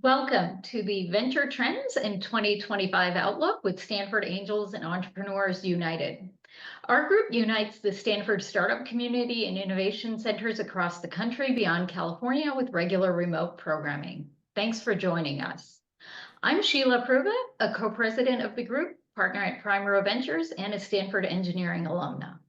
Welcome to the Venture Trends in 2025 Outlook with Stanford Angels and Entrepreneurs United. Our group unites the Stanford startup community and innovation centers across the country beyond California with regular remote programming. Thanks for joining us. I'm Sheila Proeve, a co-president of the group, partner at Primero Ventures, and a Stanford engineering alumna.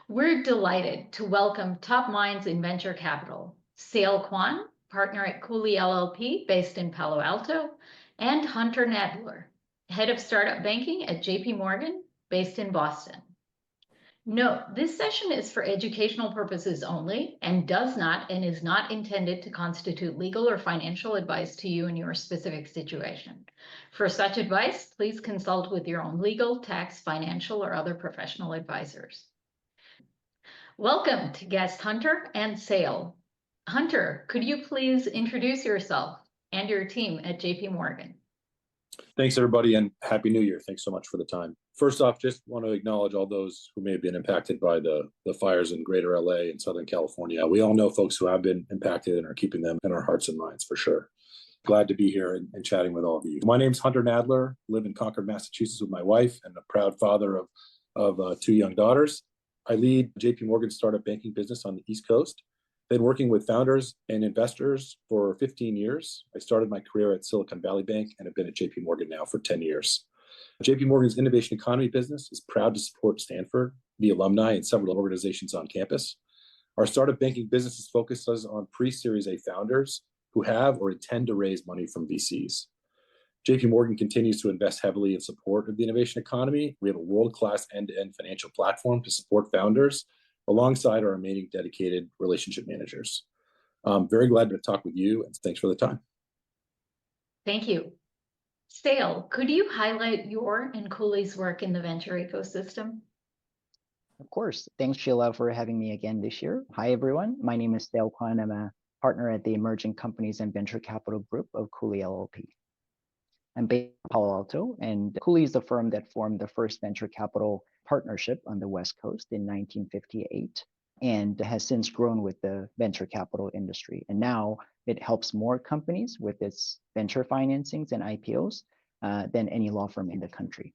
We're delighted to welcome top minds in venture capital, Kwon, partner at Cooley LLP based in Palo Alto, and Hunter Nadler, head of startup banking at JP Morgan based in Boston. Note, this session is for educational purposes only and is not intended to constitute legal or financial advice to you in your specific situation. For such advice, please consult with your own legal, tax, financial, or other professional advisors. Welcome to guest Hunter and Sale. Hunter, could you please introduce yourself and your team at JP Morgan? Thanks, everybody, and Happy New Year. Thanks so much for the time. First off, just want to acknowledge all those who may have been impacted by the fires in greater LA and Southern California. We all know folks who have been impacted and are keeping them in our hearts and minds for sure. Glad to be here and chatting with all of you. My name's Hunter Nadler, live in Concord, Massachusetts with my wife and a proud father of two young daughters. I lead JP Morgan's startup banking business on the East Coast. Been working with founders and investors for 15 years. I started my career at Silicon Valley Bank and have been at JP Morgan now for 10 years. JP Morgan's innovation economy business is proud to support Stanford, the alumni, and several organizations on campus. Our startup banking business focuses on pre-Series A founders who have or intend to raise money from VCs. JP Morgan continues to invest heavily in support of the innovation economy. We have a world-class end-to-end financial platform to support founders alongside our remaining dedicated relationship managers. I'm very glad to talk with you, and thanks for the time. Thank you. Sale, could you highlight your and Cooley's work in the venture ecosystem? Of course. Thanks, Sheila, for having me again this year. Hi, everyone. My name is Kwon. I'm a partner at the Emerging Companies and Venture Capital Group of Cooley LLP. I'm based in Palo Alto, and Cooley is the firm that formed the first venture capital partnership on the West Coast in 1958 and has since grown with the venture capital industry. And now it helps more companies with its venture financings and IPOs than any law firm in the country.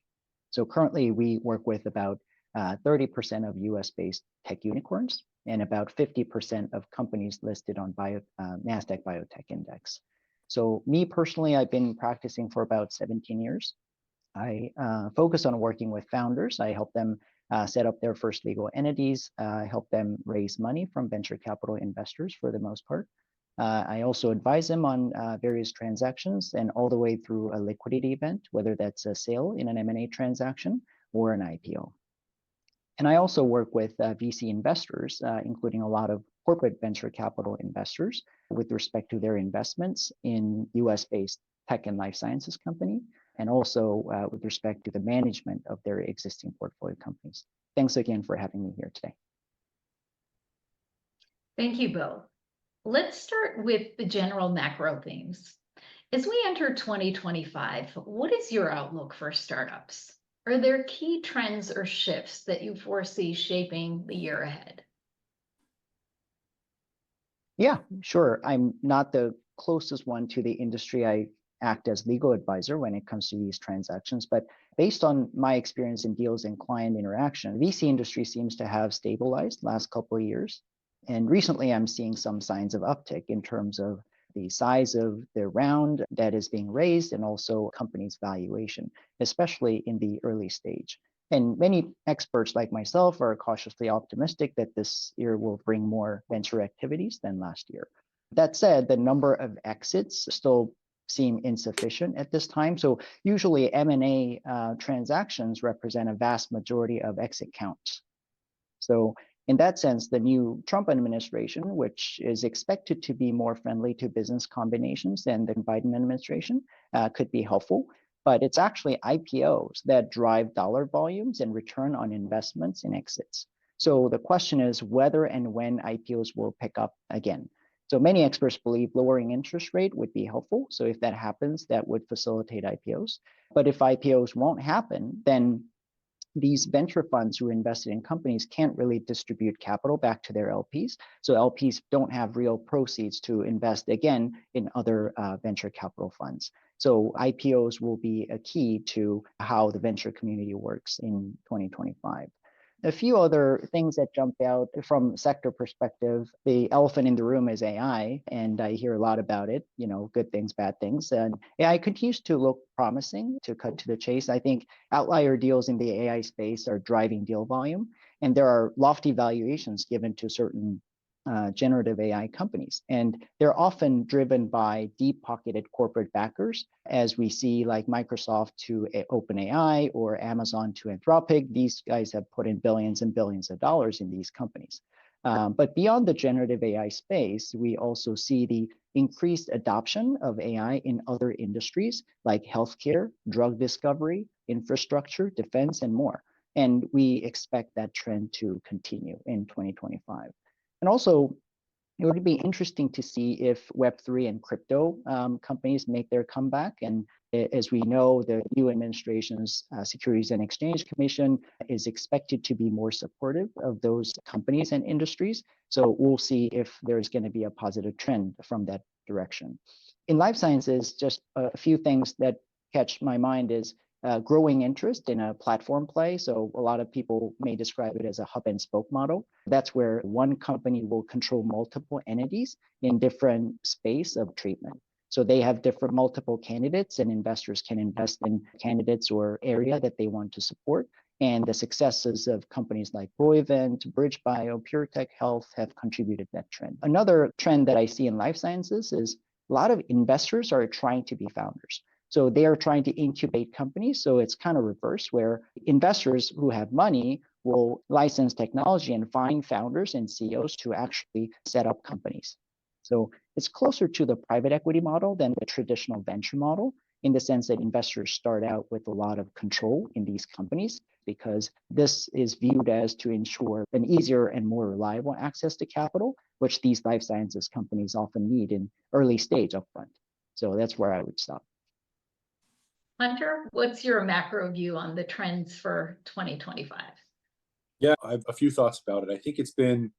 So currently we work with about 30% of US-based tech unicorns and about 50% of companies listed on NASDAQ Biotech Index. So me personally, I've been practicing for about 17 years. I focus on working with founders. I help them set up their first legal entities. I help them raise money from venture capital investors for the most part. I also advise them on various transactions and all the way through a liquidity event, whether that's a sale in an M&A transaction or an IPO. And I also work with VC investors, including a lot of corporate venture capital investors with respect to their investments in US-based tech and life sciences company, and also with respect to the management of their existing portfolio companies. Thanks again for having me here today. Thank you both. Let's start with the general macro themes. As we enter 2025, what is your outlook for startups? Are there key trends or shifts that you foresee shaping the year ahead? Yeah, sure. I'm not the closest one to the industry. I act as legal advisor when it comes to these transactions, but based on my experience in deals and client interaction, VC industry seems to have stabilized last couple of years. And recently I'm seeing some signs of uptick in terms of the size of the round that is being raised and also companies' valuation, especially in the early stage. And many experts like myself are cautiously optimistic that this year will bring more venture activities than last year. That said, the number of exits still seem insufficient at this time. So usually M&A transactions represent a vast majority of exit counts. So in that sense, the new Trump administration, which is expected to be more friendly to business combinations than the Biden administration, could be helpful. But it's actually IPOs that drive dollar volumes and return on investments and exits. So the question is whether and when IPOs will pick up again. So many experts believe lowering interest rate would be helpful. So if that happens, that would facilitate IPOs. But if IPOs won't happen, then these venture funds who invested in companies can't really distribute capital back to their LPs. So LPs don't have real proceeds to invest again in other venture capital funds. So IPOs will be a key to how the venture community works in 2025. A few other things that jump out from sector perspective, the elephant in the room is AI, and I hear a lot about it, good things, bad things. And AI continues to look promising. To cut to the chase, I think outlier deals in the AI space are driving deal volume, and there are lofty valuations given to certain generative AI companies. And they're often driven by deep-pocketed corporate backers, as we see like Microsoft to OpenAI or Amazon to Anthropic. These guys have put in billions and billions of dollars in these companies. But beyond the generative AI space, we also see the increased adoption of AI in other industries like healthcare, drug discovery, infrastructure, defense, and more. And we expect that trend to continue in 2025. And also, it would be interesting to see if Web3 and crypto companies make their comeback. And as we know, the new administration's Securities and Exchange Commission is expected to be more supportive of those companies and industries. So we'll see if there's going to be a positive trend from that direction. In life sciences, just a few things that catch my mind is growing interest in a platform play. So a lot of people may describe it as a hub and spoke model. That's where one company will control multiple entities in different space of treatment. So they have different multiple candidates, and investors can invest in candidates or area that they want to support. And the successes of companies like Roivant, BridgeBio, PureTech Health have contributed to that trend. Another trend that I see in life sciences is a lot of investors are trying to be founders. So they are trying to incubate companies. So it's kind of reverse, where investors who have money will license technology and find founders and CEOs to actually set up companies. So it's closer to the private equity model than the traditional venture model, in the sense that investors start out with a lot of control in these companies, because this is viewed as to ensure an easier and more reliable access to capital, which these life sciences companies often need in early stage upfront. So that's where I would stop. Hunter, what's your macro view on the trends for 2025? Yeah, I have a few thoughts about it. I think it's been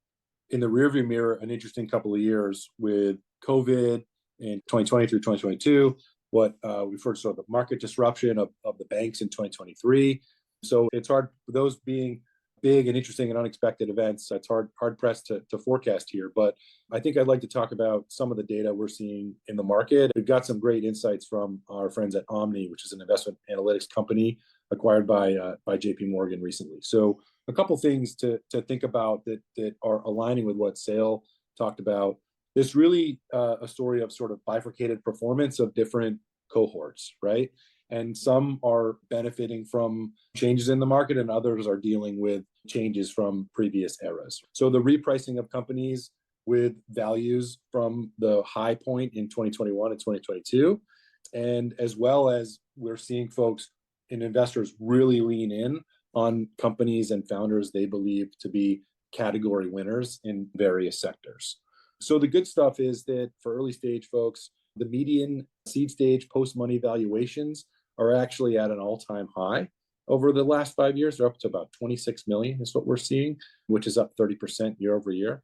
in the rearview mirror an interesting couple of years with COVID in 2020 through 2022, what we've heard sort of the market disruption of the banks in 2023. So it's hard, those being big and interesting and unexpected events, it's hard pressed to forecast here. But I think I'd like to talk about some of the data we're seeing in the market. We've got some great insights from our friends at Omni, which is an investment analytics company acquired by JP Morgan recently. So a couple things to think about that are aligning with what Sale talked about. There's really a story of sort of bifurcated performance of different cohorts, right? And some are benefiting from changes in the market, and others are dealing with changes from previous eras. So the repricing of companies with values from the high point in 2021 and 2022, and as well as we're seeing folks and investors really lean in on companies and founders they believe to be category winners in various sectors. So the good stuff is that for early stage folks, the median seed stage post-money valuations are actually at an all-time high. Over the last 5 years, they're up to about 26 million is what we're seeing, which is up 30% year over year.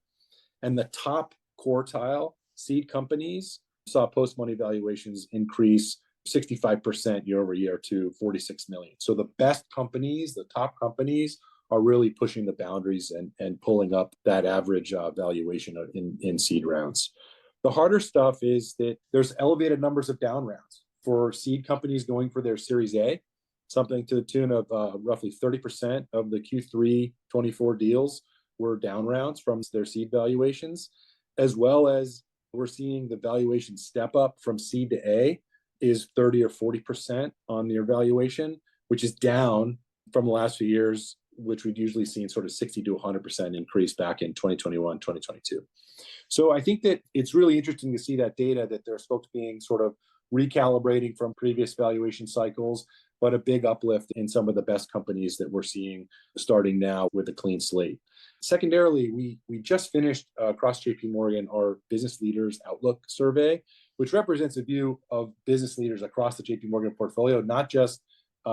And the top quartile seed companies saw post-money valuations increase 65% year over year to 46 million. So the best companies, the top companies, are really pushing the boundaries and pulling up that average valuation in seed rounds. The harder stuff is that there's elevated numbers of down rounds for seed companies going for their Series A, something to the tune of roughly 30% of the Q3 24 deals were down rounds from their seed valuations, as well as we're seeing the valuation step up from seed to A is 30 or 40% on their valuation, which is down from the last few years, which we'd usually seen sort of 60 to 100% increase back in 2021, 2022. So I think that it's really interesting to see that data, that there's folks being sort of recalibrating from previous valuation cycles, but a big uplift in some of the best companies that we're seeing starting now with a clean slate. Secondarily, we just finished across JP Morgan our Business Leaders Outlook survey, which represents a view of business leaders across the JP Morgan portfolio, not just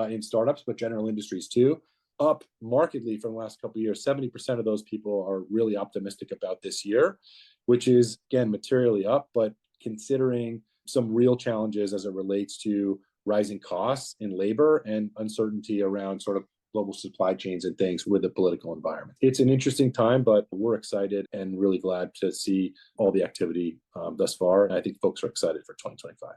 in startups, but general industries too. up markedly from the last couple of years. 70% of those people are really optimistic about this year, which is, again, materially up, but considering some real challenges as it relates to rising costs in labor and uncertainty around sort of global supply chains and things with the political environment. It's an interesting time, but we're excited and really glad to see all the activity thus far. And I think folks are excited for 2025.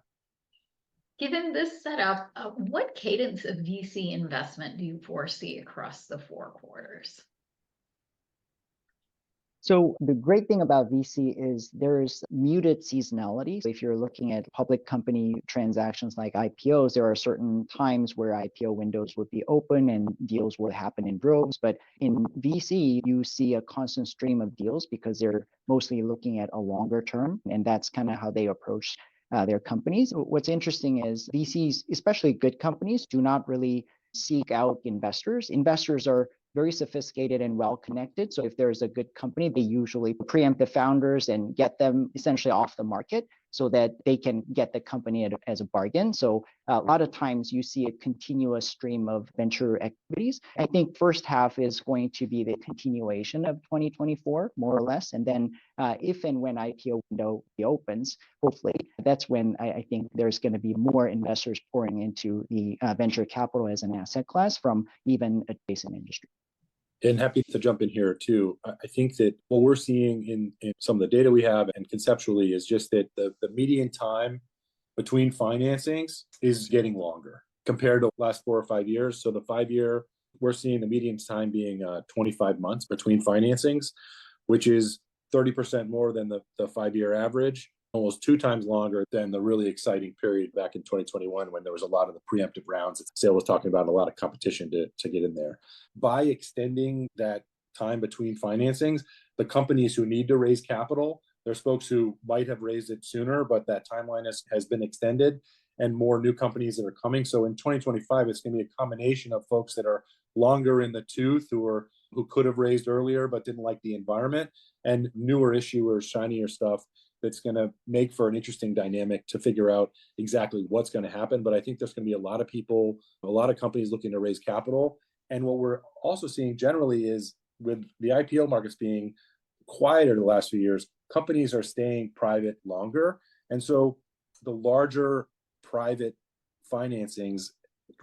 Given this setup, what cadence of VC investment do you foresee across the 4 quarters? So the great thing about VC is there's muted seasonality. If you're looking at public company transactions like IPOs, there are certain times where IPO windows would be open and deals will happen in droves. But in VC, you see a constant stream of deals because they're mostly looking at a longer term. And that's kind of how they approach their companies. What's interesting is VCs, especially good companies, do not really seek out investors. Investors are very sophisticated and well connected. So if there's a good company, they usually preempt the founders and get them essentially off the market so that they can get the company as a bargain. So a lot of times you see a continuous stream of venture activities. I think first half is going to be the continuation of 2024, more or less. And then if and when IPO window opens, hopefully, that's when I think there's going to be more investors pouring into the venture capital as an asset class from even adjacent industry. And happy to jump in here too. I think that what we're seeing in some of the data we have and conceptually is just that the median time between financings is getting longer compared to the last 4 or 5 years. So the 5-year, we're seeing the median time being 25 months between financings, which is 30% more than the 5-year average, almost 2 times longer than the really exciting period back in 2021 when there was a lot of the preemptive rounds that Sale was talking about, a lot of competition to get in there. By extending that time between financings, the companies who need to raise capital, there's folks who might have raised it sooner, but that timeline has been extended and more new companies that are coming. So in 2025, it's going to be a combination of folks that are longer in the tooth who could have raised earlier but didn't like the environment, and newer issuers, shinier stuff that's going to make for an interesting dynamic to figure out exactly what's going to happen. But I think there's going to be a lot of people, a lot of companies looking to raise capital. And what we're also seeing generally is with the IPO markets being quieter the last few years, companies are staying private longer. And so the larger private financings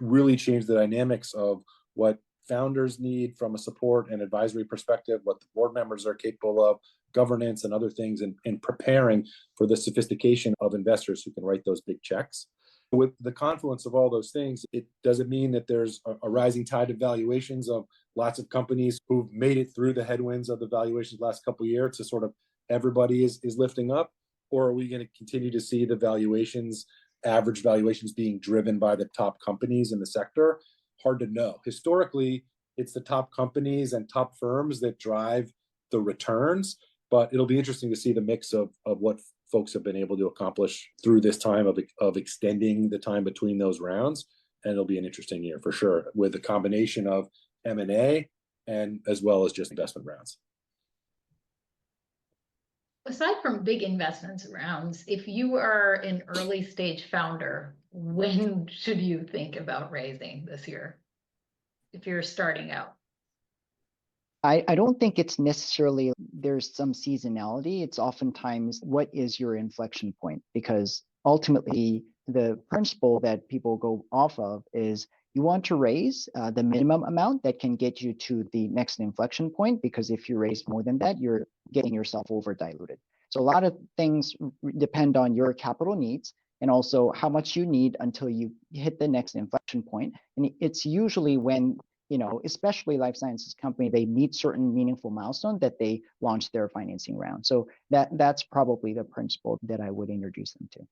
really change the dynamics of what founders need from a support and advisory perspective, what the board members are capable of, governance and other things, and preparing for the sophistication of investors who can write those big checks. With the confluence of all those things, it doesn't mean that there's a rising tide of valuations of lots of companies who've made it through the headwinds of the valuations last couple of years to sort of everybody is lifting up, or are we going to continue to see the valuations, average valuations being driven by the top companies in the sector? Hard to know. Historically, it's the top companies and top firms that drive the returns, but it'll be interesting to see the mix of what folks have been able to accomplish through this time of extending the time between those rounds. And it'll be an interesting year for sure, with a combination of M&A and as well as just investment rounds. Aside from big investments rounds, if you are an early stage founder, when should you think about raising this year if you're starting out? I don't think it's necessarily there's some seasonality. It's oftentimes what is your inflection point? Because ultimately, the principle that people go off of is you want to raise the minimum amount that can get you to the next inflection point, because if you raise more than that, you're getting yourself over diluted. So a lot of things depend on your capital needs and also how much you need until you hit the next inflection point. And it's usually when, especially life sciences company, they meet certain meaningful milestones that they launch their financing round. So that's probably the principle that I would introduce them to.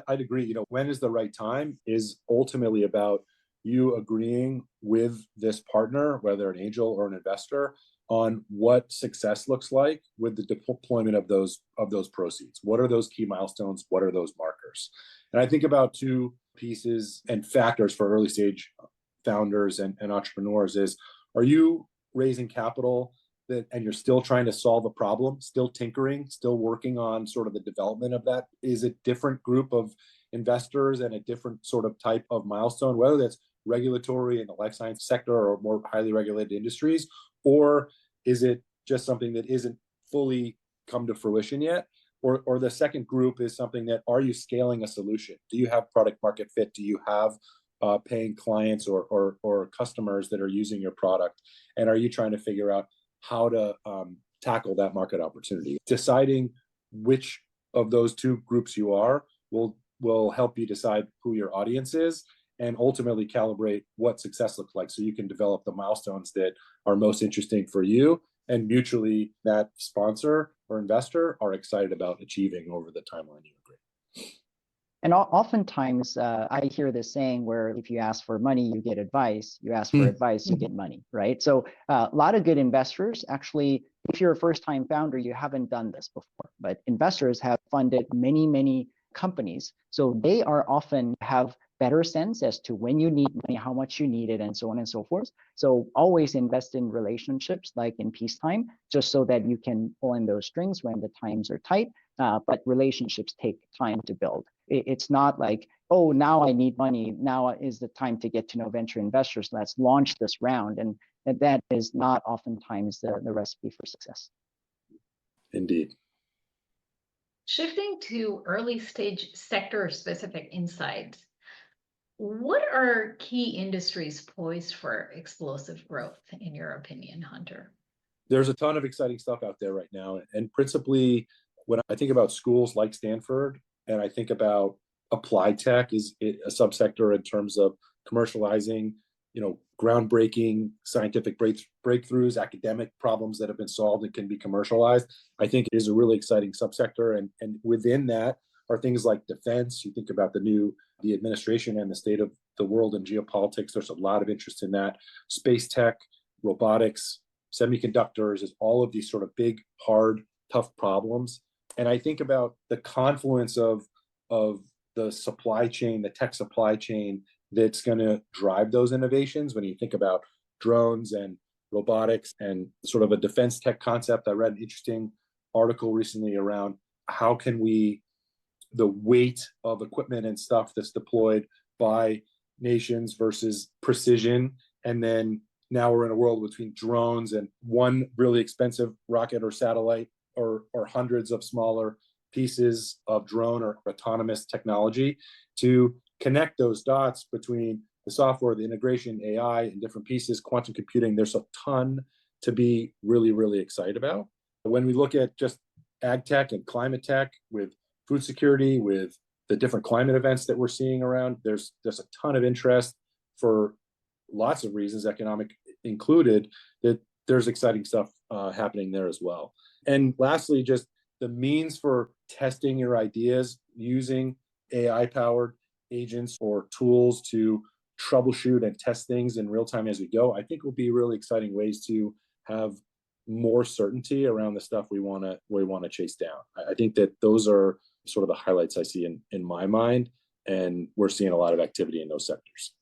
I'd agree. When is the right time is ultimately about you agreeing with this partner, whether an angel or an investor, on what success looks like with the deployment of those proceeds. What are those key milestones? What are those markers? And I think about 2 pieces and factors for early stage founders and entrepreneurs is, are you raising capital and you're still trying to solve a problem, still tinkering, still working on sort of the development of that? Is a different group of investors and a different sort of type of milestone, whether that's regulatory in the life science sector or more highly regulated industries? Or is it just something that isn't fully come to fruition yet? Or the second group is something that, are you scaling a solution? Do you have product market fit? Do you have paying clients or customers that are using your product? And are you trying to figure out how to tackle that market opportunity? Deciding which of those two groups you are will help you decide who your audience is and ultimately calibrate what success looks like, so you can develop the milestones that are most interesting for you and mutually that sponsor or investor are excited about achieving over the timeline you agree. And oftentimes, I hear this saying where if you ask for money, you get advice. You ask for advice, you get money, right? So a lot of good investors, actually, if you're a first-time founder, you haven't done this before, but investors have funded many, many companies. So they are often have better sense as to when you need money, how much you need it, and so on and so forth. So always invest in relationships like in peacetime, just so that you can pull in those strings when the times are tight. But relationships take time to build. It's not like, oh, now I need money. Now is the time to get to know venture investors. Let's launch this round. And that is not oftentimes the recipe for success. Indeed. Shifting to early stage sector specific insights, what are key industries poised for explosive growth, in your opinion, Hunter? There's a ton of exciting stuff out there right now. And principally, when I think about schools like Stanford, and I think about applied tech is a subsector in terms of commercializing, groundbreaking scientific breakthroughs, academic problems that have been solved and can be commercialized, I think is a really exciting subsector. And within that are things like defense. You think about the administration and the state of the world and geopolitics. There's a lot of interest in that. Space tech, robotics, semiconductors, is all of these sort of big, hard, tough problems. And I think about the confluence of the supply chain, the tech supply chain, that's going to drive those innovations. When you think about drones and robotics and sort of a defense tech concept, I read an interesting article recently around how can the weight of equipment and stuff that's deployed by nations versus precision. And then now we're in a world between drones and one really expensive rocket or satellite or hundreds of smaller pieces of drone or autonomous technology to connect those dots between the software, the integration, AI, and different pieces, quantum computing. There's a ton to be really, really excited about. When we look at just ag tech and climate tech with food security, with the different climate events that we're seeing around, there's a ton of interest for lots of reasons, economic included, that there's exciting stuff happening there as well. And lastly, just the means for testing your ideas using AI-powered agents or tools to troubleshoot and test things in real time as we go, I think will be really exciting ways to have more certainty around the stuff we want to chase down. I think that those are sort of the highlights I see in my mind, and we're seeing a lot of activity in those sectors.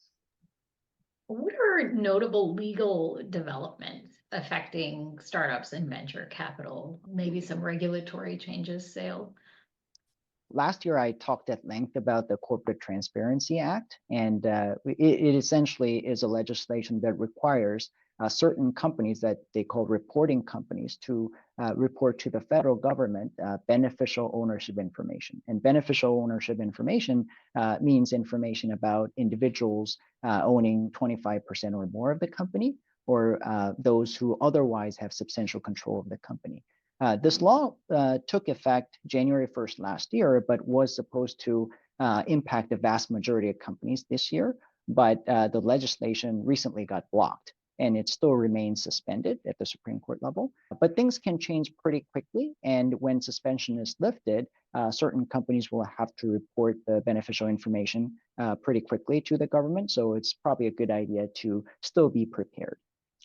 What are notable legal developments affecting startups and venture capital? Maybe some regulatory changes, Sale? Last year, I talked at length about the Corporate Transparency Act, and it essentially is a legislation that requires certain companies that they call reporting companies to report to the federal government beneficial ownership information. And beneficial ownership information means information about individuals owning 25% or more of the company, or those who otherwise have substantial control of the company. This law took effect January 1st last year, but was supposed to impact the vast majority of companies this year. But the legislation recently got blocked, and it still remains suspended at the Supreme Court level. But things can change pretty quickly, and when suspension is lifted, certain companies will have to report the beneficial information pretty quickly to the government. So it's probably a good idea to still be prepared.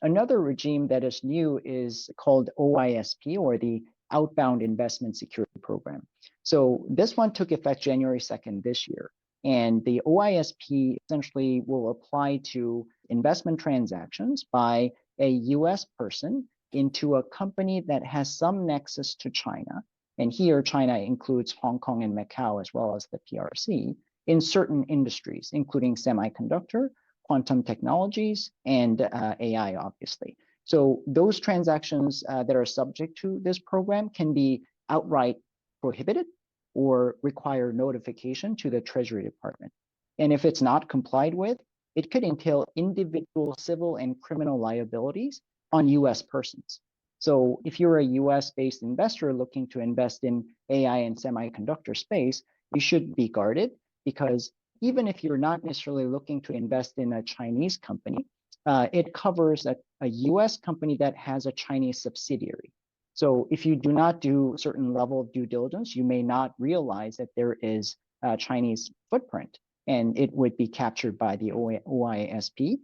Another regime that is new is called OISP, or the Outbound Investment Security Program. So this one took effect January 2nd this year. And the OISP essentially will apply to investment transactions by a US person into a company that has some nexus to China. And here, China includes Hong Kong and Macau, as well as the PRC, in certain industries, including semiconductor quantum technologies, and AI, obviously. So those transactions that are subject to this program can be outright prohibited or require notification to the Treasury Department. And if it's not complied with, it could entail individual civil and criminal liabilities on US persons. So if you're a US-based investor looking to invest in AI and semiconductor space, you should be guarded, because even if you're not necessarily looking to invest in a Chinese company, it covers a US company that has a Chinese subsidiary. So if you do not do a certain level of due diligence, you may not realize that there is a Chinese footprint, and it would be captured by the OISP,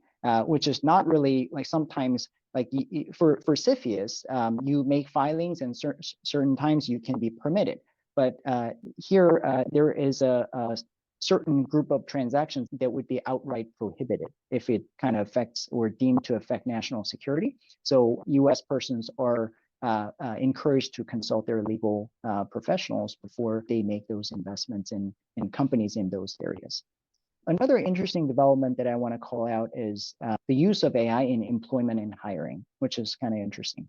which is not really like sometimes like for CFIUS, you make filings and certain times you can be permitted. But here there is a certain group of transactions that would be outright prohibited if it kind of affects or deemed to affect national security. So US persons are encouraged to consult their legal professionals before they make those investments in companies in those areas. Another interesting development that I want to call out is the use of AI in employment and hiring, which is kind of interesting.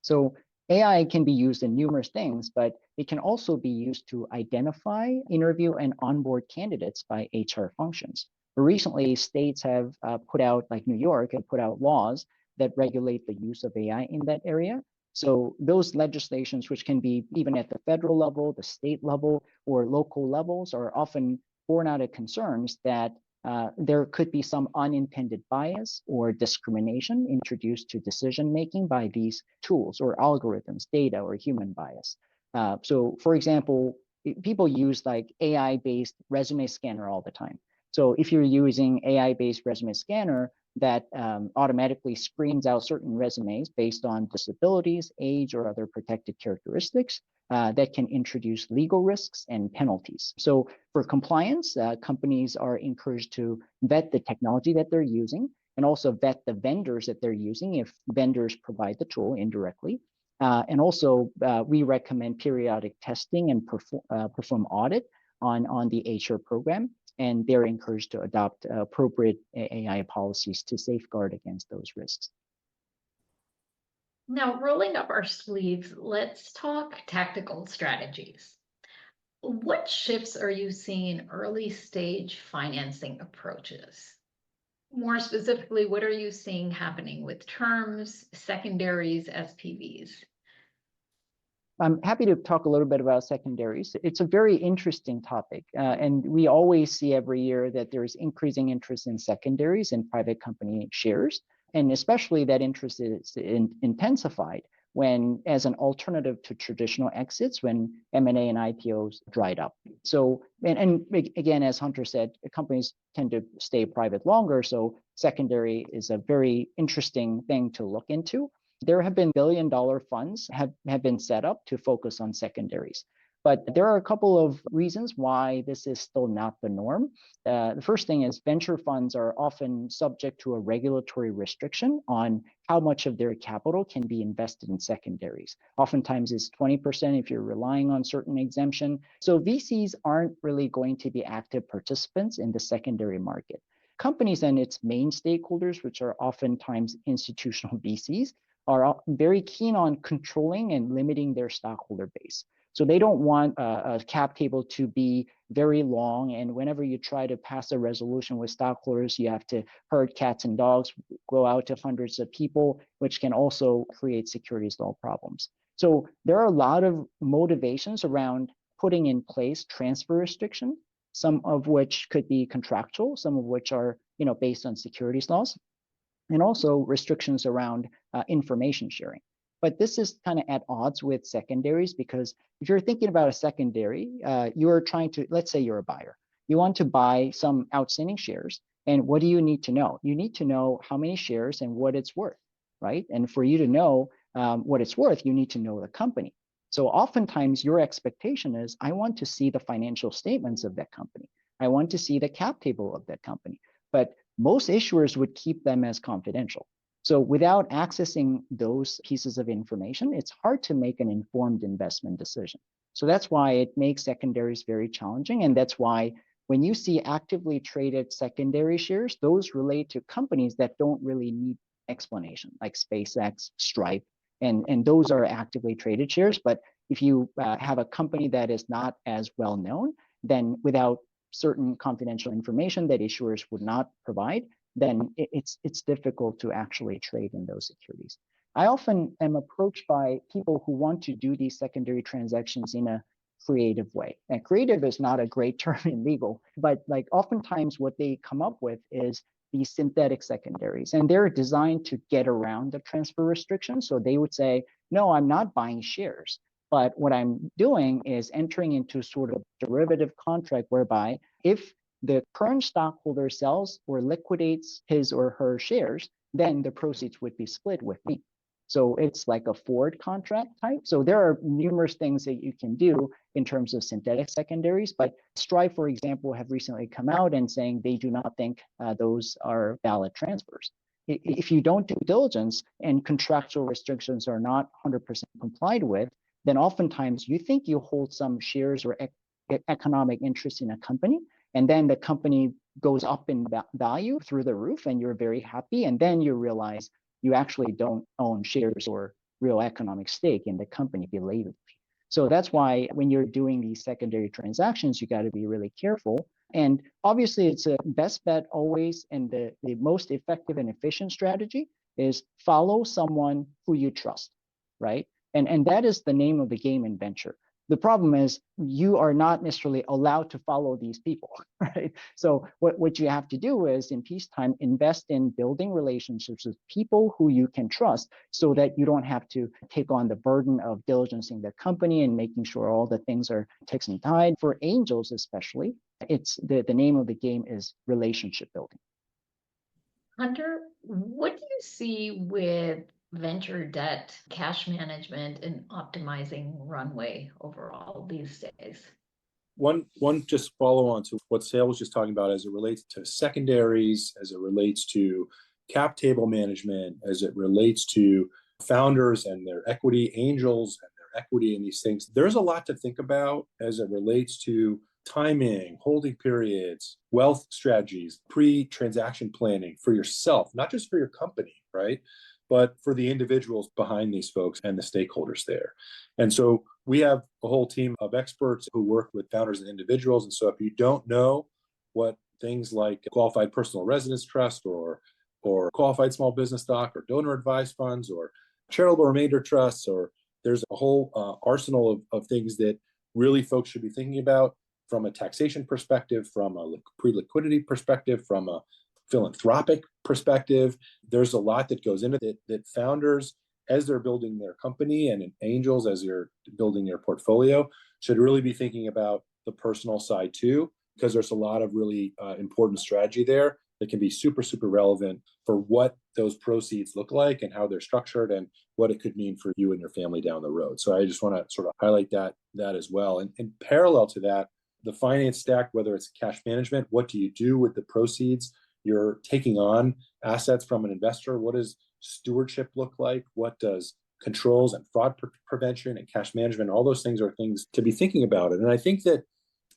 So AI can be used in numerous things, but it can also be used to identify, interview, and onboard candidates by HR functions. Recently, states have put out, like New York, have put out laws that regulate the use of AI in that area. So those legislations, which can be even at the federal level, the state level, or local levels, are often born out of concerns that there could be some unintended bias or discrimination introduced to decision-making by these tools or algorithms, data, or human bias. So for example, people use like AI-based resume scanner all the time. So if you're using AI-based resume scanner that automatically screens out certain resumes based on disabilities, age, or other protected characteristics, that can introduce legal risks and penalties. So for compliance, companies are encouraged to vet the technology that they're using and also vet the vendors that they're using if vendors provide the tool indirectly. And also, we recommend periodic testing and perform audit on the HR program. And they're encouraged to adopt appropriate AI policies to safeguard against those risks. Now, rolling up our sleeves, let's talk tactical strategies. What shifts are you seeing in early stage financing approaches? More specifically, what are you seeing happening with terms, secondaries, SPVs? I'm happy to talk a little bit about secondaries. It's a very interesting topic, and we always see every year that there's increasing interest in secondaries and private company shares, and especially that interest is intensified when, as an alternative to traditional exits, when M&A and IPOs dried up. So, and again, as Hunter said, companies tend to stay private longer, so secondary is a very interesting thing to look into. There have been billion-dollar funds have been set up to focus on secondaries. But there are a couple of reasons why this is still not the norm. The first thing is venture funds are often subject to a regulatory restriction on how much of their capital can be invested in secondaries. Oftentimes it's 20% if you're relying on certain exemption. So VCs aren't really going to be active participants in the secondary market. Companies and its main stakeholders, which are oftentimes institutional VCs, are very keen on controlling and limiting their stockholder base. So they don't want a cap table to be very long. And whenever you try to pass a resolution with stockholders, you have to herd cats and dogs, go out to hundreds of people, which can also create securities law problems. So there are a lot of motivations around putting in place transfer restriction, some of which could be contractual, some of which are based on securities laws, and also restrictions around information sharing. But this is kind of at odds with secondaries, because if you're thinking about a secondary, you're trying to, let's say you're a buyer. You want to buy some outstanding shares. And what do you need to know? You need to know how many shares and what it's worth, right? And for you to know what it's worth, you need to know the company. So oftentimes your expectation is, I want to see the financial statements of that company. I want to see the cap table of that company. But most issuers would keep them as confidential. So without accessing those pieces of information, it's hard to make an informed investment decision. So that's why it makes secondaries very challenging. And that's why when you see actively traded secondary shares, those relate to companies that don't really need explanation, like SpaceX, Stripe, and those are actively traded shares. But if you have a company that is not as well known, then without certain confidential information that issuers would not provide, then it's difficult to actually trade in those securities. I often am approached by people who want to do these secondary transactions in a creative way. And creative is not a great term in legal, but like oftentimes what they come up with is these synthetic secondaries, and they're designed to get around the transfer restriction. So they would say, no, I'm not buying shares, but what I'm doing is entering into sort of derivative contract whereby if the current stockholder sells or liquidates his or her shares, then the proceeds would be split with me. So it's like a forward contract type. So there are numerous things that you can do in terms of synthetic secondaries, but Stripe, for example, have recently come out and saying they do not think those are valid transfers. If you don't do diligence and contractual restrictions are not 100% complied with, then oftentimes you think you hold some shares or economic interest in a company, and then the company goes up in value through the roof and you're very happy, and then you realize you actually don't own shares or real economic stake in the company belatedly. So that's why when you're doing these secondary transactions, you got to be really careful. And obviously, it's a best bet always, and the most effective and efficient strategy is follow someone who you trust, right? And that is the name of the game in venture. The problem is you are not necessarily allowed to follow these people, right? So what you have to do is in peacetime, invest in building relationships with people who you can trust so that you don't have to take on the burden of diligencing the company and making sure all the things are ticks and tied. For angels especially, it's the name of the game is relationship building. Hunter, what do you see with venture debt, cash management, and optimizing runway overall these days? One just follow on to what Sale was just talking about as it relates to secondaries, as it relates to cap table management, as it relates to founders and their equity, angels and their equity in these things. There's a lot to think about as it relates to timing, holding periods, wealth strategies, pre-transaction planning for yourself, not just for your company, right? But for the individuals behind these folks and the stakeholders there. And so we have a whole team of experts who work with founders and individuals. And so if you don't know what things like qualified personal residence trust or qualified small business stock or donor advised funds or charitable remainder trusts, or there's a whole arsenal of things that really folks should be thinking about from a taxation perspective, from a pre-liquidity perspective, from a philanthropic perspective. There's a lot that goes into it that founders, as they're building their company, and angels, as you're building your portfolio, should really be thinking about the personal side too, because there's a lot of really important strategy there that can be super, super relevant for what those proceeds look like and how they're structured and what it could mean for you and your family down the road. So I just want to sort of highlight that as well. And parallel to that, the finance stack, whether it's cash management, what do you do with the proceeds? You're taking on assets from an investor. What does stewardship look like? What does controls and fraud prevention and cash management, all those things are things to be thinking about it. And I think that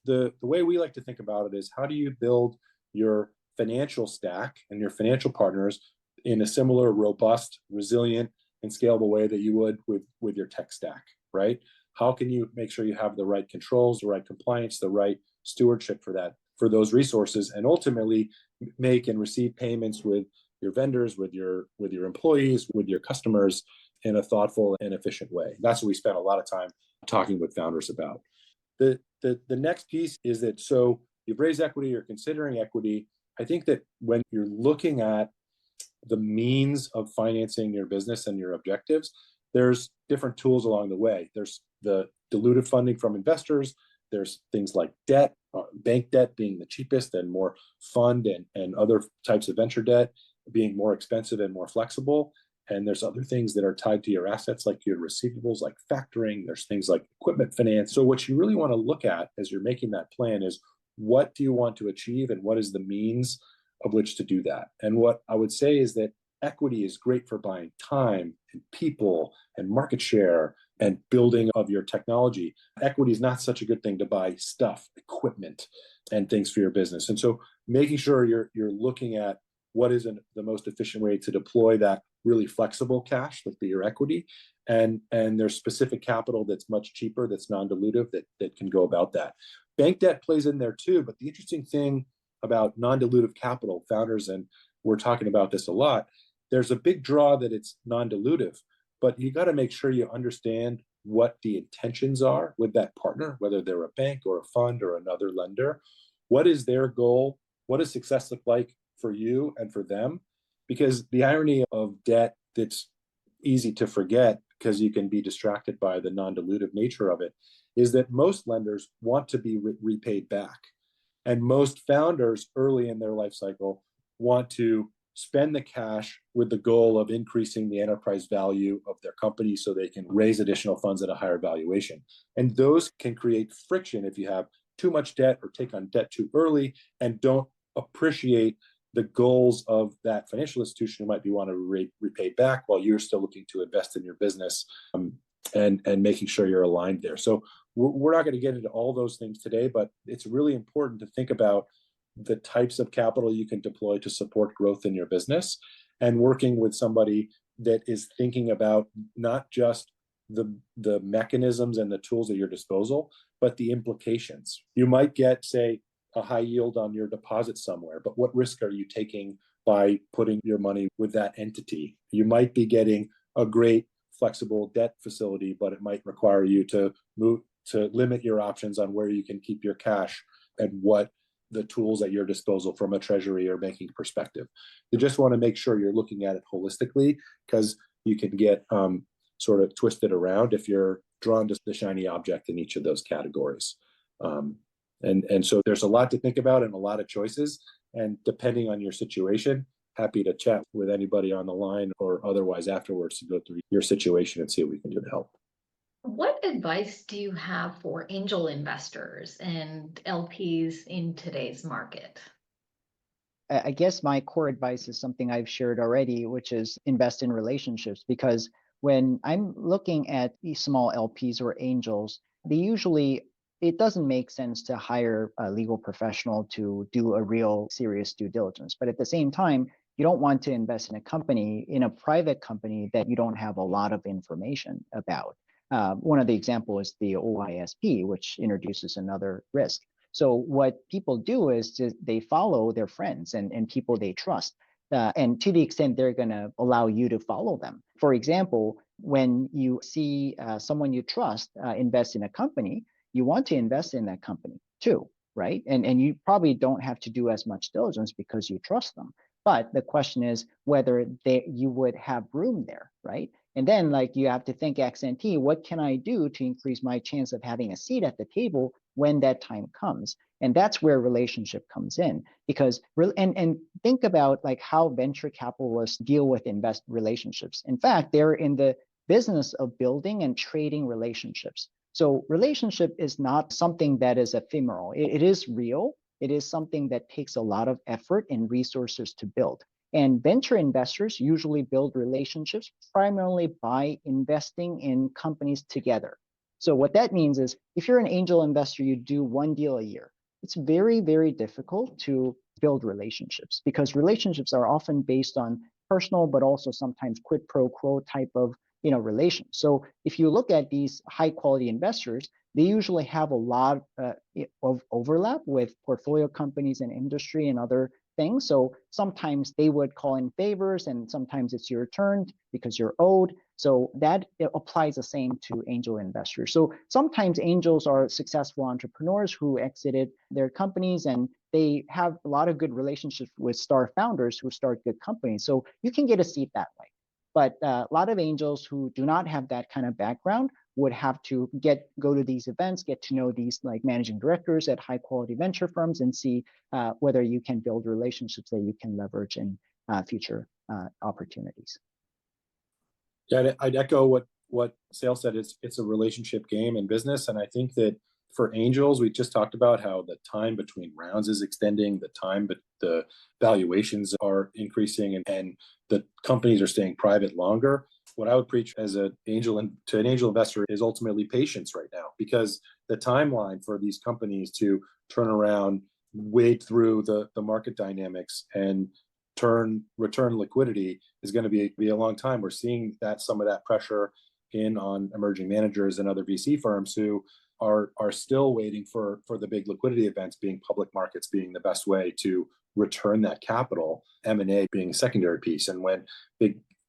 the way we like to think about it is, how do you build your financial stack and your financial partners in a similar, robust, resilient, and scalable way that you would with your tech stack, right? How can you make sure you have the right controls, the right compliance, the right stewardship for those resources, and ultimately make and receive payments with your vendors, with your employees, with your customers in a thoughtful and efficient way? That's what we spend a lot of time talking with founders about. The next piece is that, so you've raised equity, you're considering equity. I think that when you're looking at the means of financing your business and your objectives, there's different tools along the way. There's the dilutive funding from investors. There's things like debt, bank debt being the cheapest and more fund and other types of venture debt being more expensive and more flexible. And there's other things that are tied to your assets, like your receivables, like factoring. There's things like equipment finance. So what you really want to look at as you're making that plan is, what do you want to achieve and what is the means of which to do that? And what I would say is that equity is great for buying time and people and market share and building of your technology. Equity is not such a good thing to buy stuff, equipment, and things for your business. And so making sure you're looking at what is the most efficient way to deploy that really flexible cash, like your equity, and there's specific capital that's much cheaper, that's non-dilutive, that can go about that. Bank debt plays in there too, but the interesting thing about non-dilutive capital, founders, and we're talking about this a lot, there's a big draw that it's non-dilutive, but you got to make sure you understand what the intentions are with that partner, whether they're a bank or a fund or another lender. What is their goal? What does success look like for you and for them? Because the irony of debt that's easy to forget because you can be distracted by the non-dilutive nature of it is that most lenders want to be repaid back. And most founders early in their life cycle want to spend the cash with the goal of increasing the enterprise value of their company so they can raise additional funds at a higher valuation. And those can create friction if you have too much debt or take on debt too early and don't appreciate the goals of that financial institution who might be wanting to repay back while you're still looking to invest in your business, and making sure you're aligned there. So we're not going to get into all those things today, but it's really important to think about the types of capital you can deploy to support growth in your business, and working with somebody that is thinking about not just the mechanisms and the tools at your disposal, but the implications. You might get, say, a high yield on your deposit somewhere, but what risk are you taking by putting your money with that entity? You might be getting a great flexible debt facility, but it might require you to limit your options on where you can keep your cash and what the tools at your disposal from a treasury or banking perspective. You just want to make sure you're looking at it holistically, because you can get sort of twisted around if you're drawn to the shiny object in each of those categories. And so there's a lot to think about and a lot of choices. And depending on your situation, happy to chat with anybody on the line or otherwise afterwards to go through your situation and see what we can do to help. What advice do you have for angel investors and LPs in today's market? I guess my core advice is something I've shared already, which is invest in relationships. Because when I'm looking at these small LPs or angels, it doesn't make sense to hire a legal professional to do a real serious due diligence. But at the same time, you don't want to invest in a private company that you don't have a lot of information about. One of the examples is the OISP, which introduces another risk. So what people do is they follow their friends and people they trust. And to the extent they're going to allow you to follow them. For example, when you see someone you trust invest in a company, you want to invest in that company too, right? And you probably don't have to do as much diligence because you trust them. But the question is whether you would have room there, right? And then you have to think ex ante, what can I do to increase my chance of having a seat at the table when that time comes? And that's where relationship comes in, because and think about how venture capitalists deal with invest relationships. In fact, they're in the business of building and trading relationships. So relationship is not something that is ephemeral. It is real. It is something that takes a lot of effort and resources to build. And venture investors usually build relationships primarily by investing in companies together. So what that means is if you're an angel investor, you do one deal a year. It's very, very difficult to build relationships because relationships are often based on personal, but also sometimes quid pro quo type of relations. So if you look at these high quality investors, they usually have a lot of overlap with portfolio companies and industry and other things. So sometimes they would call in favors and sometimes it's your turn because you're owed. So that applies the same to angel investors. So sometimes angels are successful entrepreneurs who exited their companies and they have a lot of good relationships with star founders who start good companies. So you can get a seat that way. But a lot of angels who do not have that kind of background would have to go to these events, get to know these managing directors at high quality venture firms and see whether you can build relationships that you can leverage in future opportunities. Yeah, I'd echo what Sale said. It's a relationship game in business. And I think that For angels, we just talked about how the time between rounds is extending, but the valuations are increasing, and the companies are staying private longer. What I would preach as an angel and to an angel investor is ultimately patience right now, because the timeline for these companies to turn around, wade through the market dynamics, and return liquidity is going to be a long time. We're seeing that some of that pressure in on emerging managers and other VC firms who are still waiting for the big liquidity events, being public markets being the best way to return that capital, M&A being a secondary piece. And when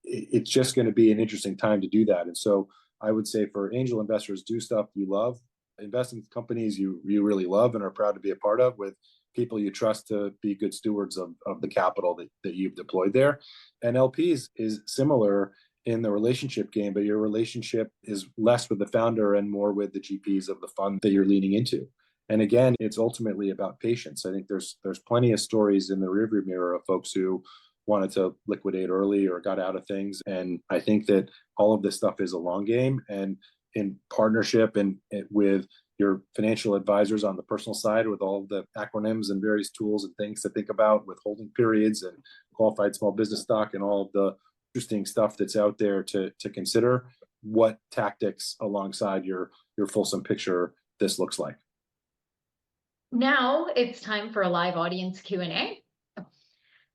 it's just going to be an interesting time to do that. And so I would say for angel investors, do stuff you love, invest in companies you really love and are proud to be a part of, with people you trust to be good stewards of the capital that you've deployed there. And LPs is similar in the relationship game, but your relationship is less with the founder and more with the GPs of the fund that you're leaning into. And again, it's ultimately about patience. I think there's plenty of stories in the rearview mirror of folks who wanted to liquidate early or got out of things. And I think that all of this stuff is a long game, and in partnership and with your financial advisors on the personal side, with all the acronyms and various tools and things to think about, with holding periods and qualified small business stock and all of the interesting stuff that's out there to consider, what tactics alongside your fulsome picture this looks like. Now it's time for a live audience Q&A.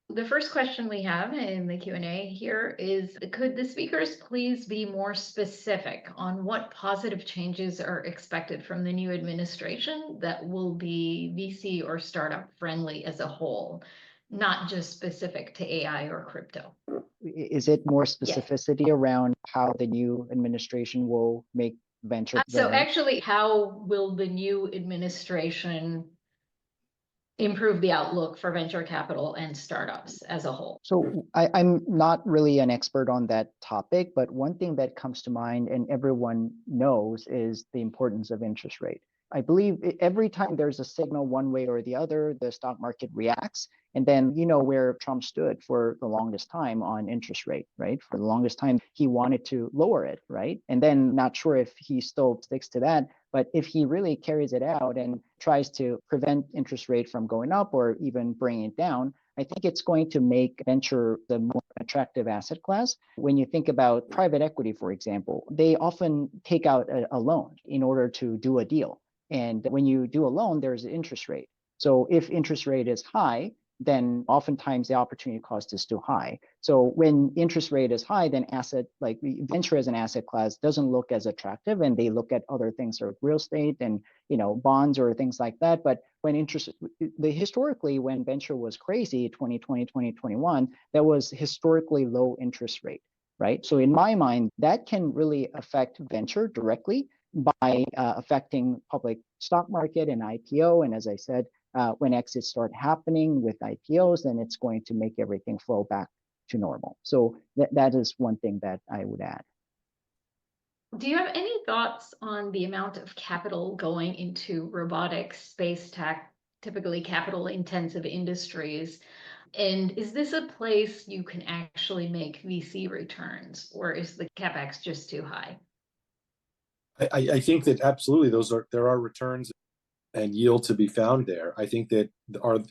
The first question we have in the Q&A here is, could the speakers please be more specific on what positive changes are expected from the new administration that will be VC or startup friendly as a whole, not just specific to AI or crypto? Is it more specificity around how the new administration will make venture? So actually, how will the new administration improve the outlook for venture capital and startups as a whole? So I'm not really an expert on that topic, but one thing that comes to mind and everyone knows is the importance of interest rate. I believe every time there's a signal one way or the other, the stock market reacts. And then you know where Trump stood for the longest time on interest rate, right? For the longest time, he wanted to lower it, right? And then not sure if he still sticks to that, but if he really carries it out and tries to prevent interest rate from going up or even bringing it down, I think it's going to make venture the more attractive asset class. When you think about private equity, for example, they often take out a loan in order to do a deal. And when you do a loan, there's an interest rate. So if interest rate is high, then oftentimes the opportunity cost is too high. So when interest rate is high, then like venture as an asset class doesn't look as attractive, and they look at other things like real estate and bonds or things like that. But when historically when venture was crazy, 2020, 2021, that was historically low interest rate, right? So in my mind, that can really affect venture directly by affecting public stock market and IPO. And as I said, when exits start happening with IPOs, then it's going to make everything flow back to normal. So that is one thing that I would add. Do you have any thoughts on the amount of capital going into robotics, space tech, typically capital intensive industries? And is this a place you can actually make VC returns, or is the CapEx just too high? I think that absolutely there are returns and yield to be found there. I think that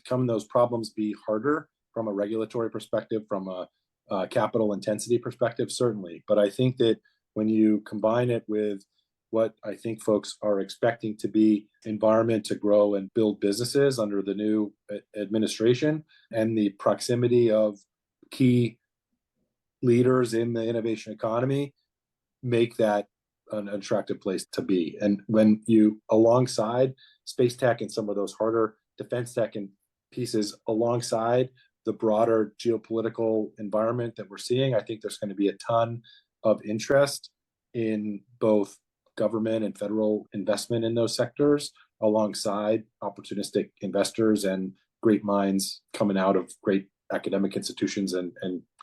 come those problems be harder from a regulatory perspective, from a capital intensity perspective, certainly. But I think that when you combine it with what I think folks are expecting to be environment to grow and build businesses under the new administration, and the proximity of key leaders in the innovation economy, make that an attractive place to be. And when you, alongside space tech and some of those harder defense tech and pieces, alongside the broader geopolitical environment that we're seeing, I think there's going to be a ton of interest in both government and federal investment in those sectors, alongside opportunistic investors and great minds coming out of great academic institutions and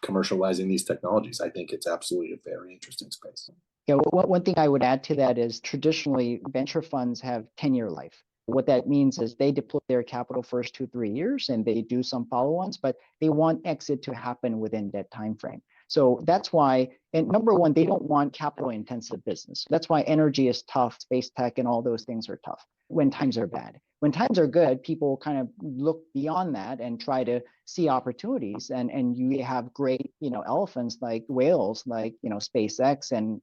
commercializing these technologies. I think it's absolutely a very interesting space. Yeah, one thing I would add to that is traditionally venture funds have 10-year life. What that means is they deploy their capital first 2-3 years and they do some follow-ons, but they want exit to happen within that time frame. So that's why, and number one, they don't want capital intensive business. That's why energy is tough, space tech and all those things are tough when times are bad. When times are good, people kind of look beyond that and try to see opportunities. And you have great, elephants like whales, like, SpaceX and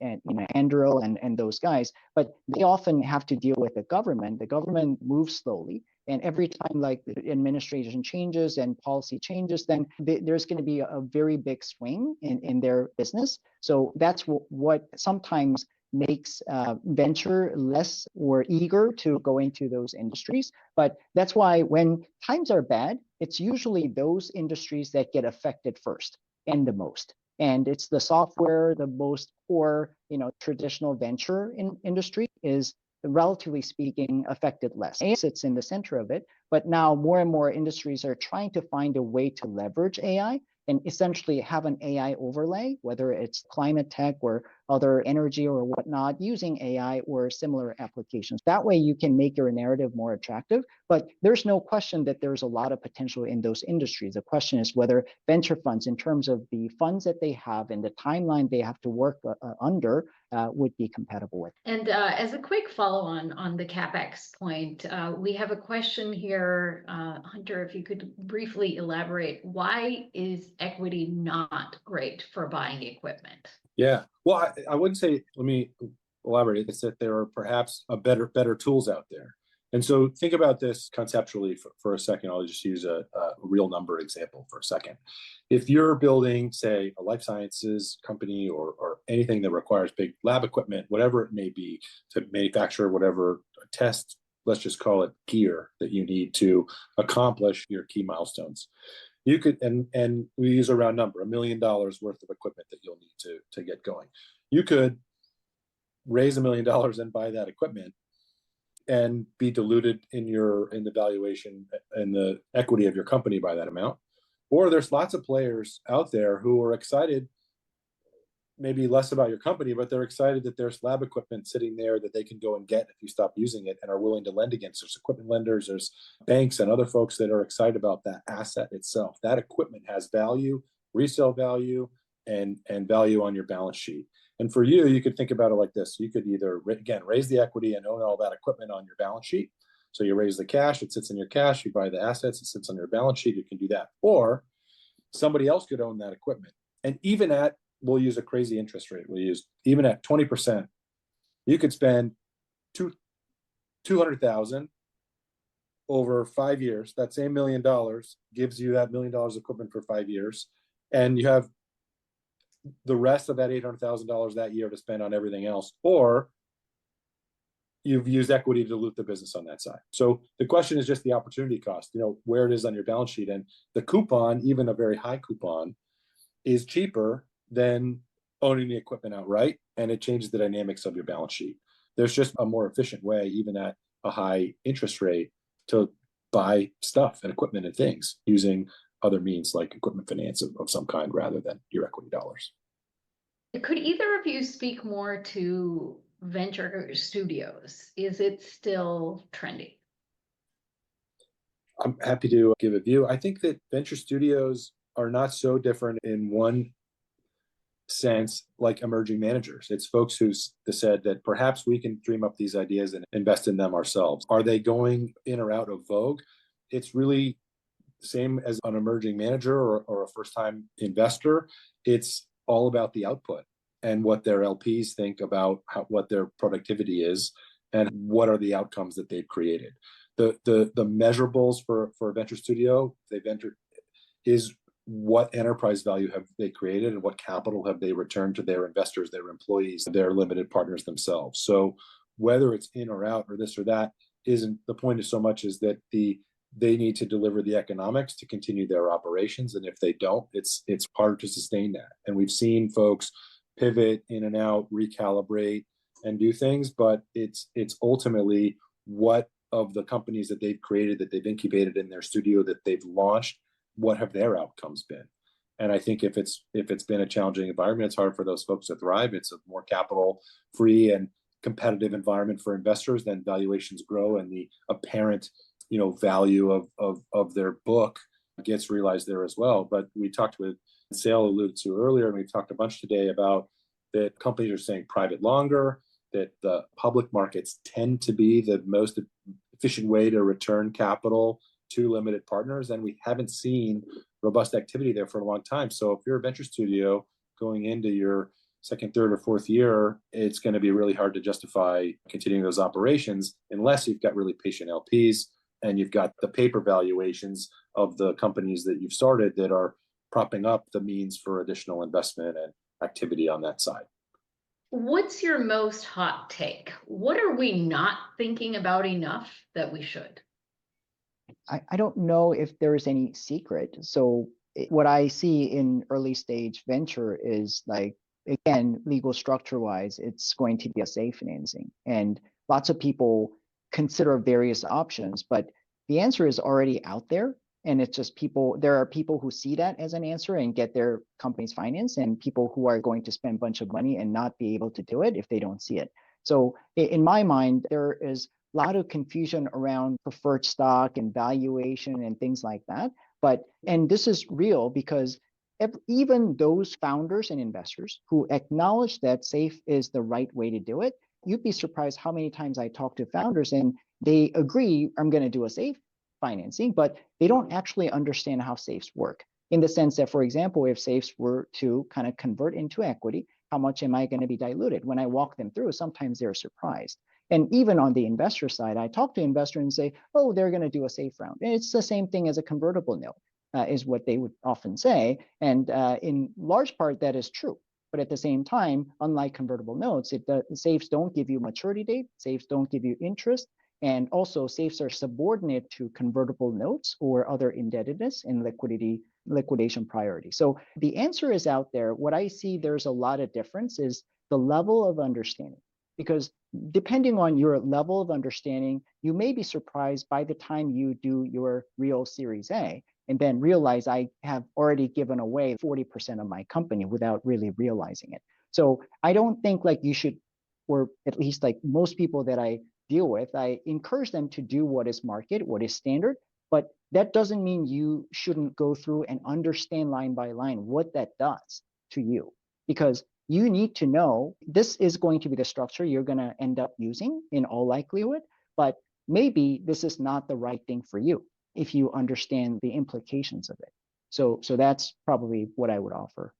Anduril and those guys, but they often have to deal with the government. The government moves slowly. And every time like the administration changes and policy changes, then there's going to be a very big swing in their business. So that's what sometimes makes venture less or eager to go into those industries. But that's why when times are bad, it's usually those industries that get affected first and the most. And it's the software, the most core, traditional venture industry is, relatively speaking, affected less. AI sits in the center of it, but now more and more industries are trying to find a way to leverage AI and essentially have an AI overlay, whether it's climate tech or other energy or whatnot, using AI or similar applications. That way you can make your narrative more attractive, but there's no question that there's a lot of potential in those industries. The question is whether venture funds, in terms of the funds that they have and the timeline they have to work under, would be compatible with. And as a quick follow-on on the CapEx point, we have a question here. Hunter, if you could briefly elaborate, why is equity not great for buying equipment? Yeah, well, I wouldn't say, let me elaborate. It's that there are perhaps better tools out there. And so think about this conceptually for a second. I'll just use a real number example for a second. If you're building, say, a life sciences company or anything that requires big lab equipment, whatever it may be, to manufacture whatever test, let's just call it gear, that you need to accomplish your key milestones. You could, and we use a round number, $1 million worth of equipment that you'll need to get going. You could raise $1 million and buy that equipment and be diluted in the valuation and the equity of your company by that amount. Or there's lots of players out there who are excited, maybe less about your company, but they're excited that there's lab equipment sitting there that they can go and get if you stop using it and are willing to lend against. There's equipment lenders, there's banks and other folks that are excited about that asset itself. That equipment has value, resale value, and value on your balance sheet. And for you, you could think about it like this. You could either, again, raise the equity and own all that equipment on your balance sheet. So you raise the cash, it sits in your cash, you buy the assets, it sits on your balance sheet, you can do that. Or somebody else could own that equipment. And even at, we'll use a crazy interest rate, even at 20%, you could spend $200,000 over 5 years. That same $1 million gives you that $1 million equipment for 5 years. And you have the rest of that $800,000 that year to spend on everything else, or you've used equity to dilute the business on that side. So the question is just the opportunity cost, where it is on your balance sheet. And the coupon, even a very high coupon, is cheaper than owning the equipment outright, and it changes the dynamics of your balance sheet. There's just a more efficient way, even at a high interest rate, to buy stuff and equipment and things using other means like equipment finance of some kind rather than your equity dollars. Could either of you speak more to venture studios? Is it still trendy? I'm happy to give a view. I think that venture studios are not so different in one sense like emerging managers. It's folks who said that perhaps we can dream up these ideas and invest in them ourselves. Are they going in or out of vogue? It's really same as an emerging manager or a first-time investor. It's all about the output and what their LPs think about what their productivity is and what are the outcomes that they've created. The measurables for a venture studio, they've entered, is what enterprise value have they created and what capital have they returned to their investors, their employees, their limited partners themselves. So whether it's in or out or this or that isn't the point. Is so much as that they need to deliver the economics to continue their operations. And if they don't, it's hard to sustain that. And we've seen folks pivot in and out, recalibrate and do things, but it's ultimately what of the companies that they've created, that they've incubated in their studio, that they've launched, what have their outcomes been? And I think if it's been a challenging environment, it's hard for those folks to thrive. It's a more capital free and competitive environment for investors, then valuations grow and the apparent value of their book gets realized there as well. But we talked with Sale alluded to earlier, and we talked a bunch today about that companies are staying private longer, that the public markets tend to be the most efficient way to return capital to limited partners. And we haven't seen robust activity there for a long time. So if you're a venture studio going into your second, third, or fourth year, it's going to be really hard to justify continuing those operations unless you've got really patient LPs and you've got the paper valuations of the companies that you've started that are propping up the means for additional investment and activity on that side. What's your most hot take? What are we not thinking about enough that we should? I don't know if there's any secret. So what I see in early stage venture is like, again, legal structure wise, it's going to be a safe financing. And lots of people consider various options, but the answer is already out there. And it's just there are people who see that as an answer and get their companies financed, and people who are going to spend a bunch of money and not be able to do it if they don't see it. So in my mind, there is a lot of confusion around preferred stock and valuation and things like that. And this is real because even those founders and investors who acknowledge that SAFE is the right way to do it, you'd be surprised how many times I talk to founders and they agree, I'm going to do a SAFE financing, but they don't actually understand how SAFEs work. In the sense that, for example, if SAFEs were to kind of convert into equity, how much am I going to be diluted? When I walk them through, sometimes they're surprised. And even on the investor side, I talk to investors and say, oh, they're going to do a SAFE round. And it's the same thing as a convertible note, is what they would often say. And in large part, that is true. But at the same time, unlike convertible notes, SAFEs don't give you maturity date, SAFEs don't give you interest, and also SAFEs are subordinate to convertible notes or other indebtedness and liquidation priority. So the answer is out there. What I see there's a lot of difference is the level of understanding. Because depending on your level of understanding, you may be surprised by the time you do your real Series A and then realize I have already given away 40% of my company without really realizing it. So I don't think like you should, or at least like most people that I deal with, I encourage them to do what is market, what is standard, but that doesn't mean you shouldn't go through and understand line by line what that does to you. Because you need to know this is going to be the structure you're going to end up using in all likelihood, but maybe this is not the right thing for you if you understand the implications of it. So that's probably what I would offer.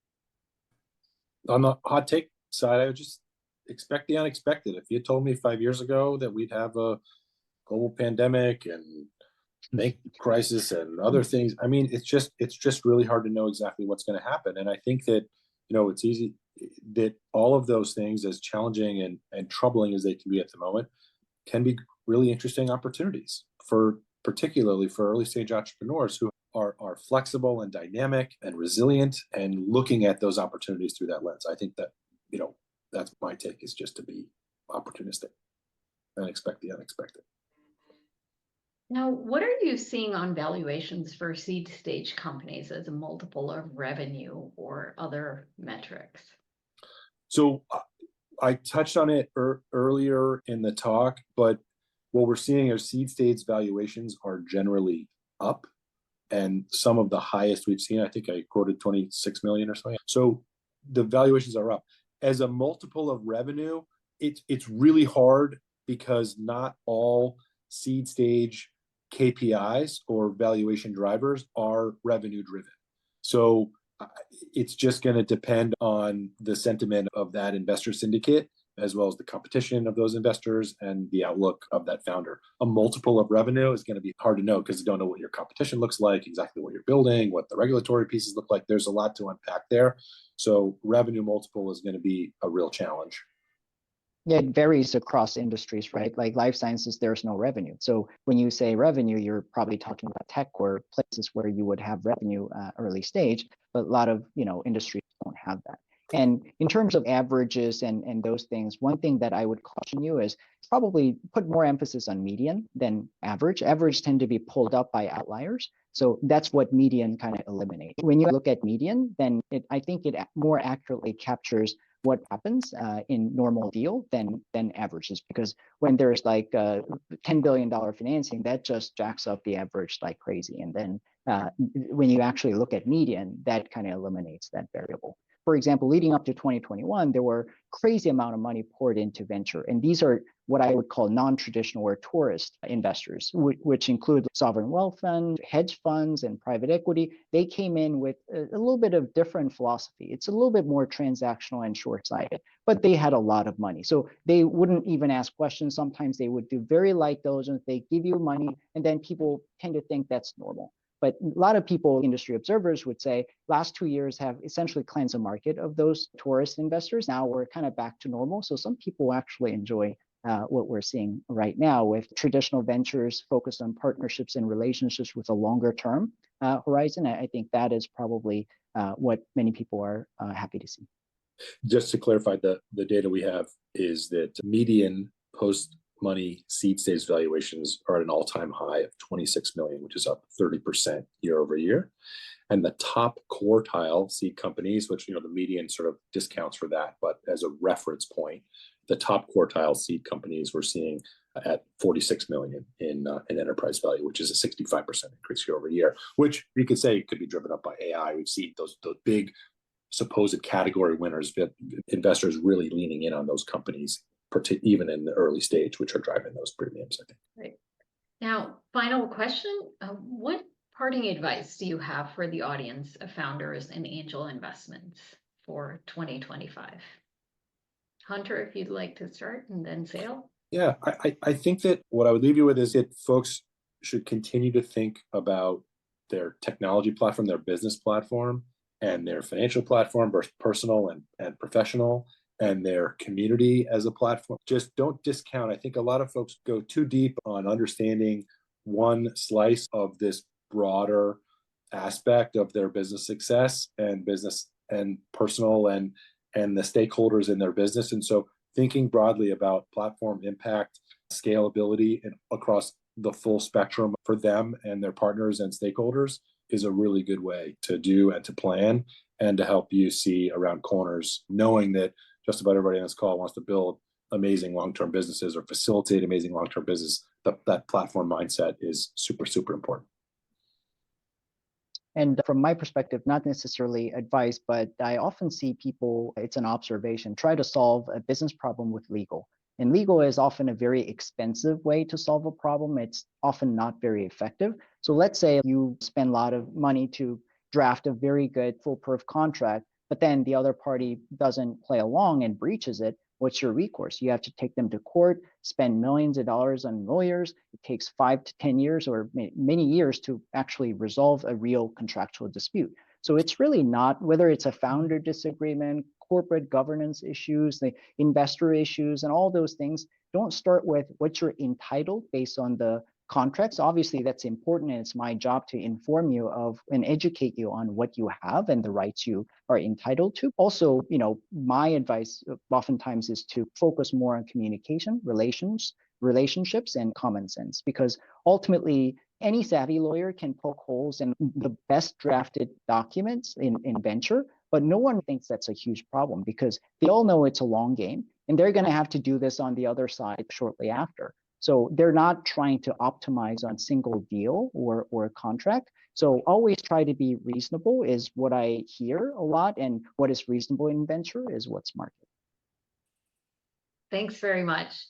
On the hot take side, I would just expect the unexpected. If you told me 5 years ago that we'd have a global pandemic and bank crisis and other things, I mean, it's just really hard to know exactly what's going to happen. And I think that, it's easy that all of those things, as challenging and troubling as they can be at the moment, can be really interesting opportunities particularly for early stage entrepreneurs who are flexible and dynamic and resilient and looking at those opportunities through that lens. I think that, that's my take, is just to be opportunistic and expect the unexpected. Now, what are you seeing on valuations for seed stage companies as a multiple of revenue or other metrics? So I touched on it earlier in the talk, but what we're seeing is seed stage valuations are generally up, and some of the highest we've seen, I think I quoted 26 million or something. So the valuations are up. As a multiple of revenue, it's really hard because not all seed stage KPIs or valuation drivers are revenue driven. So it's just going to depend on the sentiment of that investor syndicate, as well as the competition of those investors and the outlook of that founder. A multiple of revenue is going to be hard to know because you don't know what your competition looks like, exactly what you're building, what the regulatory pieces look like. There's a lot to unpack there. So revenue multiple is going to be a real challenge. Yeah, it varies across industries, right? Like life sciences, there's no revenue. So when you say revenue, you're probably talking about tech or places where you would have revenue early stage, but a lot of industries don't have that. And in terms of averages and those things, one thing that I would caution you is probably put more emphasis on median than average. Average tend to be pulled up by outliers. So that's what median kind of eliminates. When you look at median, then I think it more accurately captures what happens in normal deal than averages, because when there's like $10 billion financing, that just jacks up the average like crazy. And then when you actually look at median, that kind of eliminates that variable. For example, leading up to 2021, there were crazy amount of money poured into venture. And these are what I would call non-traditional or tourist investors, which include sovereign wealth funds, hedge funds, and private equity. They came in with a little bit of different philosophy. It's a little bit more transactional and short-sighted, but they had a lot of money. So they wouldn't even ask questions. Sometimes they would do very light diligence. They give you money, and then people tend to think that's normal. But a lot of people, industry observers, would say last 2 years have essentially cleansed the market of those tourist investors. Now we're kind of back to normal. So some people actually enjoy what we're seeing right now with traditional ventures focused on partnerships and relationships with a longer term horizon. I think that is probably what many people are happy to see. Just to clarify, the data we have is that median post-money seed stage valuations are at an all-time high of 26 million, which is up 30% year over year. And the top quartile seed companies, which, the median sort of discounts for that, but as a reference point, the top quartile seed companies we're seeing at 46 million in enterprise value, which is a 65% increase year over year, which you could say could be driven up by AI. We've seen those big supposed category winners, investors really leaning in on those companies, even in the early stage, which are driving those premiums, I think. Right. Now, final question. What parting advice do you have for the audience of founders and angel investments for 2025? Hunter, if you'd like to start, and then Sale. Yeah, I think that what I would leave you with is that folks should continue to think about their technology platform, their business platform, and their financial platform, both personal and professional, and their community as a platform. Just don't discount. I think a lot of folks go too deep on understanding one slice of this broader aspect of their business success and business and personal and the stakeholders in their business. And so thinking broadly about platform impact, scalability, and across the full spectrum for them and their partners and stakeholders is a really good way to do and to plan and to help you see around corners, knowing that just about everybody on this call wants to build amazing long-term businesses or facilitate amazing long-term business. That platform mindset is super, super important. And from my perspective, not necessarily advice, but I often see people, it's an observation, try to solve a business problem with legal. And legal is often a very expensive way to solve a problem. It's often not very effective. So let's say you spend a lot of money to draft a very good foolproof contract, but then the other party doesn't play along and breaches it. What's your recourse? You have to take them to court, spend millions of dollars on lawyers. It takes 5 to 10 years or many years to actually resolve a real contractual dispute. So it's really not, whether it's a founder disagreement, corporate governance issues, the investor issues, and all those things, don't start with what you're entitled based on the contracts. Obviously, that's important, and it's my job to inform you of and educate you on what you have and the rights you are entitled to. Also, my advice oftentimes is to focus more on communication, relationships, and common sense, because ultimately, any savvy lawyer can poke holes in the best drafted documents in venture, but no one thinks that's a huge problem because they all know it's a long game, and they're going to have to do this on the other side shortly after. So they're not trying to optimize on single deal or a contract. So always try to be reasonable is what I hear a lot, and what is reasonable in venture is what's market. Thanks very much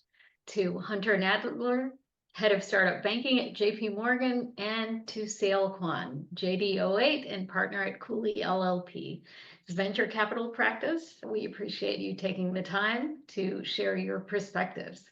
to Hunter Nadler, Head of Startup Banking at JP Morgan, and to Sale Kwon, JD08 and partner at Cooley LLP. It's venture capital practice. We appreciate you taking the time to share your perspectives.